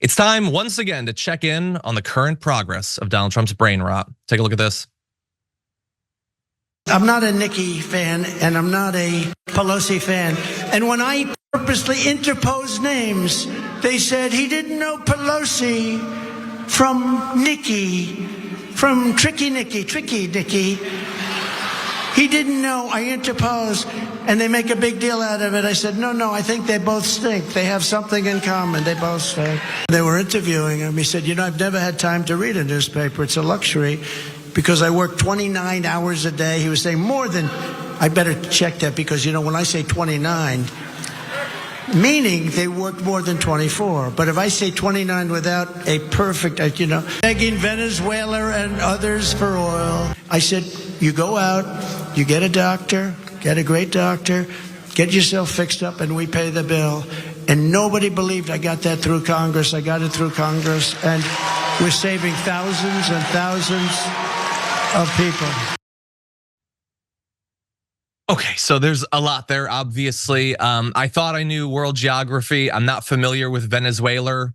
It's time once again to check in on the current progress of Donald Trump's brain rot. Take a look at this. I'm not a Nikki fan and I'm not a Pelosi fan. And when I purposely interposed names, they said he didn't know Pelosi from Nikki, from Tricky Nikki. He didn't know. I interposed, and they make a big deal out of it. I said, no, I think they both stink. They have something in common. They both stink. They were interviewing him. He said, I've never had time to read a newspaper. It's a luxury because I work 29 hours a day. He was saying more than, I better check that because, when I say 29, meaning they worked more than 24. But if I say 29 without a perfect, begging Venezuela and others for oil, I said, you go out, you get a doctor, get a great doctor, get yourself fixed up, and we pay the bill. And nobody believed I got that through Congress. I got it through Congress, and we're saving thousands and thousands of people. Okay, so there's a lot there, obviously. I thought I knew world geography. I'm not familiar with Venezuela,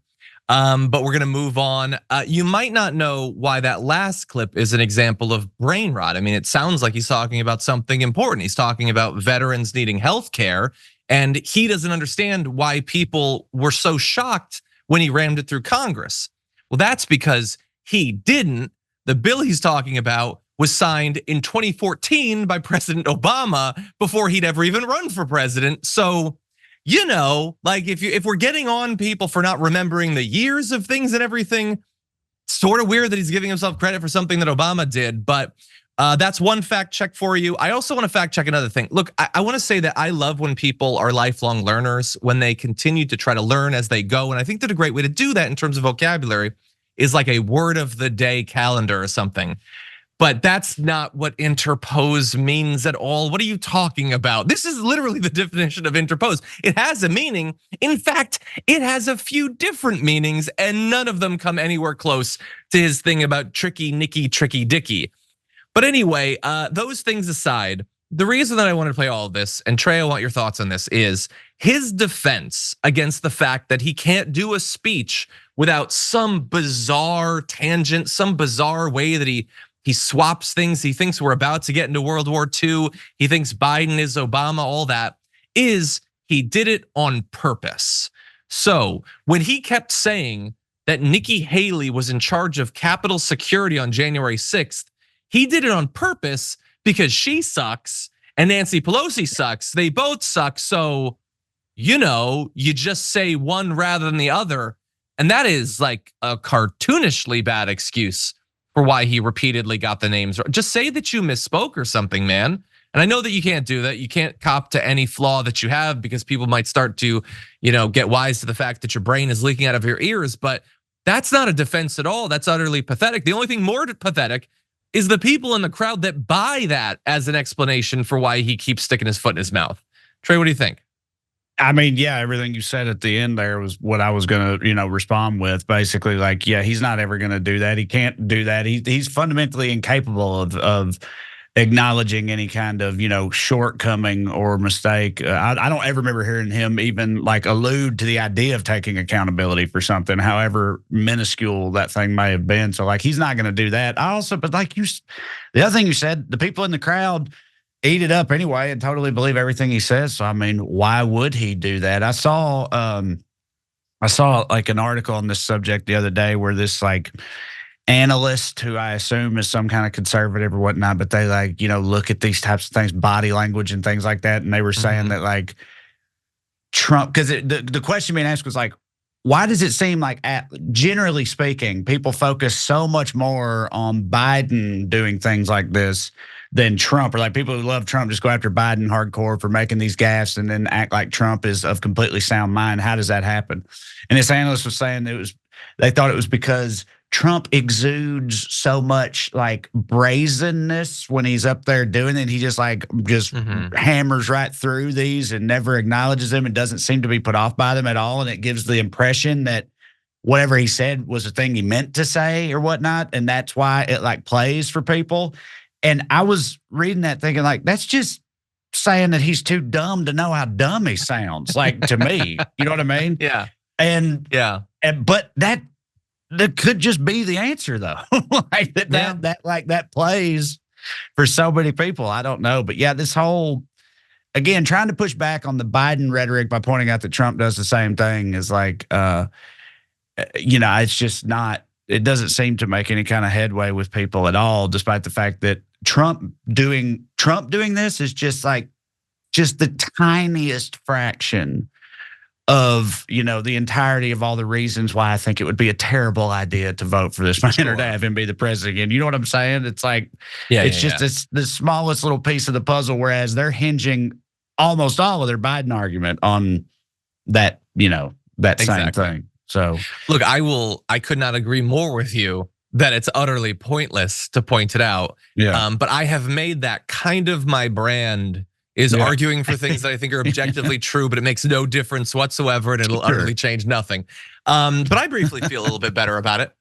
but we're gonna move on. You might not know why that last clip is an example of brain rot. I mean, it sounds like he's talking about something important. He's talking about veterans needing health care, and he doesn't understand why people were so shocked when he rammed it through Congress. Well, that's because he didn't. The bill he's talking about was signed in 2014 by President Obama before he'd ever even run for president. So, like if we're getting on people for not remembering the years of things and everything, sort of weird that he's giving himself credit for something that Obama did. But that's one fact check for you. I also want to fact check another thing. Look, I want to say that I love when people are lifelong learners, when they continue to try to learn as they go. And I think that a great way to do that in terms of vocabulary is like a word of the day calendar or something. But that's not what interpose means at all. What are you talking about? This is literally the definition of interpose. It has a meaning. In fact, it has a few different meanings and none of them come anywhere close to his thing about tricky Nikki, tricky Dicky. But anyway, those things aside, the reason that I wanted to play all of this, and Trae, I want your thoughts on this, is his defense against the fact that he can't do a speech without some bizarre tangent, some bizarre way that he swaps things. He thinks we're about to get into World War II. He thinks Biden is Obama, all that, is he did it on purpose. So when he kept saying that Nikki Haley was in charge of Capitol security on January 6th, he did it on purpose because she sucks and Nancy Pelosi sucks. They both suck. So, you just say one rather than the other. And that is like a cartoonishly bad excuse for why he repeatedly got the names wrong. Just say that you misspoke or something, man. And I know that you can't do that. You can't cop to any flaw that you have because people might start to, get wise to the fact that your brain is leaking out of your ears. But that's not a defense at all. That's utterly pathetic. The only thing more pathetic is the people in the crowd that buy that as an explanation for why he keeps sticking his foot in his mouth. Trae, what do you think? I mean, yeah, everything you said at the end there was what I was gonna, respond with. Basically, like, yeah, he's not ever gonna do that. He can't do that. He's fundamentally incapable of acknowledging any kind of, shortcoming or mistake. I don't ever remember hearing him even like allude to the idea of taking accountability for something, however minuscule that thing may have been. So like, he's not gonna do that. But like the other thing you said, the people in the crowd eat it up anyway and totally believe everything he says. So I mean, why would he do that? I saw like an article on this subject the other day where this like analyst, who I assume is some kind of conservative or whatnot, but they like, look at these types of things, body language and things like that. And they were saying that like Trump, because the question being asked was like, why does it seem like, generally speaking, people focus so much more on Biden doing things like this than Trump? Or like people who love Trump just go after Biden hardcore for making these gaffes and then act like Trump is of completely sound mind. How does that happen? And this analyst was saying they thought it was because Trump exudes so much like brazenness when he's up there doing it. He just hammers right through these and never acknowledges them and doesn't seem to be put off by them at all. And it gives the impression that whatever he said was a thing he meant to say or whatnot. And that's why it like plays for people. And I was reading that thinking like, that's just saying that he's too dumb to know how dumb he sounds, like to me, you know what I mean? Yeah. And but that could just be the answer, though. Like that plays for so many people. I don't know, but yeah, this whole, again, trying to push back on the Biden rhetoric by pointing out that Trump does the same thing is like, it's just not. It doesn't seem to make any kind of headway with people at all, despite the fact that Trump doing this is just the tiniest fraction of, the entirety of all the reasons why I think it would be a terrible idea to vote for this man or to have him be the president again. You know what I'm saying? It's like, it's the smallest little piece of the puzzle, whereas they're hinging almost all of their Biden argument on that, that same thing. So look, I could not agree more with you that it's utterly pointless to point it out. Yeah. But I have made that kind of my brand, is arguing for things that I think are objectively true, but it makes no difference whatsoever and it'll utterly change nothing. But I briefly feel a little bit better about it.